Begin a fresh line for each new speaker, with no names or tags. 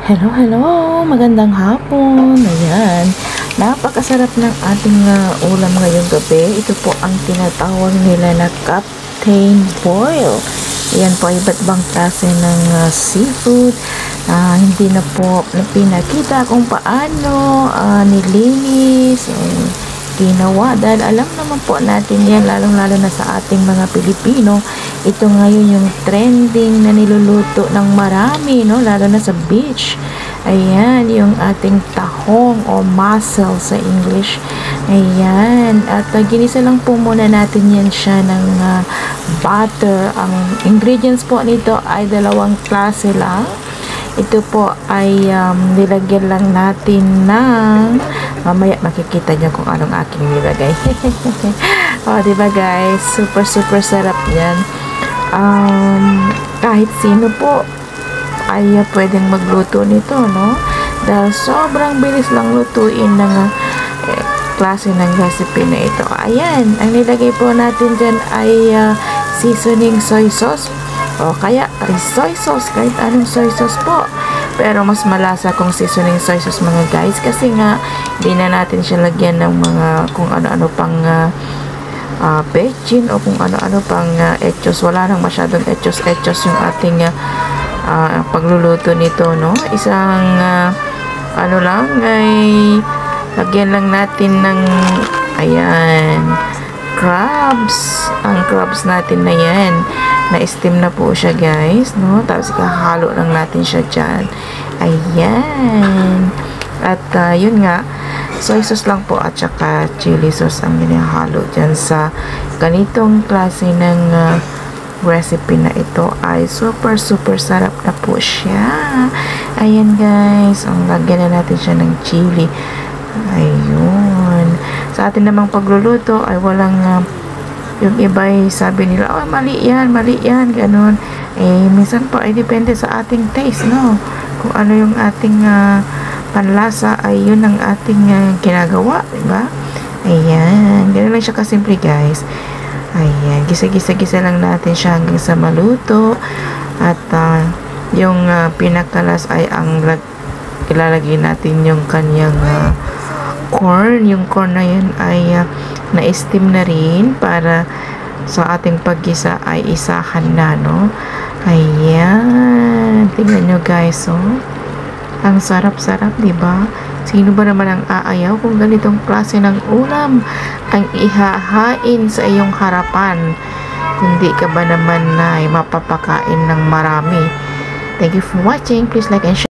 Hello, hello! Magandang hapon! Ayan, napakasarap ng ating ulam ngayong gabi. Ito po ang tinatawag nila na Captain Boil. Ayan po, iba't ibang klase ng seafood. Hindi na po pinakita kung paano nilinis, ginawa, dahil alam naman po natin yan, lalong-lalo na sa ating mga Pilipino. Ito ngayon yung trending na niluluto ng marami, no? Lalo na sa beach. Ayan, yung ating tahong o mussel sa English. Ayan, at ginisa lang po muna natin yan siya ng butter. Ang ingredients po nito ay dalawang klase lang. Ito po ay nilagyan lang natin ng, mamaya makikita nyo kung anong aking nilagay. O, diba guys, super sarap yan. Kahit sino po ay pwedeng magluto nito, no? Dahil sobrang bilis lang lutuin ng klase ng recipe na ito. Ayan, ang nilagay po natin dyan ay seasoning soy sauce, o kaya soy sauce, kahit anong soy sauce po. Pero mas malasa kung seasoning soy sauce mga guys, kasi nga hindi na natin siya lagyan ng mga kung ano-ano pang bechin o kung ano-ano pang etchos. Wala nang masyadong etchos yung ating pagluluto nito, no? Isang ano lang ay lagyan lang natin ng ayan, crabs. Ang crabs natin na yan, na-steam na po siya guys, no? Tapos ikahalo lang natin siya dyan. Ayan. At yun nga, soy sauce lang po at saka chili sauce ang hinahalo dyan sa ganitong klase ng recipe na ito. Ay super sarap na po siya. Ayan guys, ang lagyan na natin siya ng chili. Ayun. Sa atin namang pagluluto ay walang yung iba ay sabi nila, oh mali yan, ganun. Minsan po ay depende sa ating taste, no? Kung ano yung ating panlasa ay yun ang ating ginagawa, diba? Ayan, ganun lang siya kasimple guys. Ayan, gisa lang natin siya hanggang sa maluto. At yung pinakalas ay ang ilalagay natin yung kanyang corn. Yung corn na yun ay na-steam na rin para sa ating paggisa ay isahan na, no? Ayan, tingnan nyo guys, oh. Ang sarap-sarap, diba? Sino ba naman ang aayaw kung ganitong klase ng ulam ang ihahain sa iyong harapan? Hindi ka ba naman na mapapakain ng marami? Thank you for watching. Please like and share.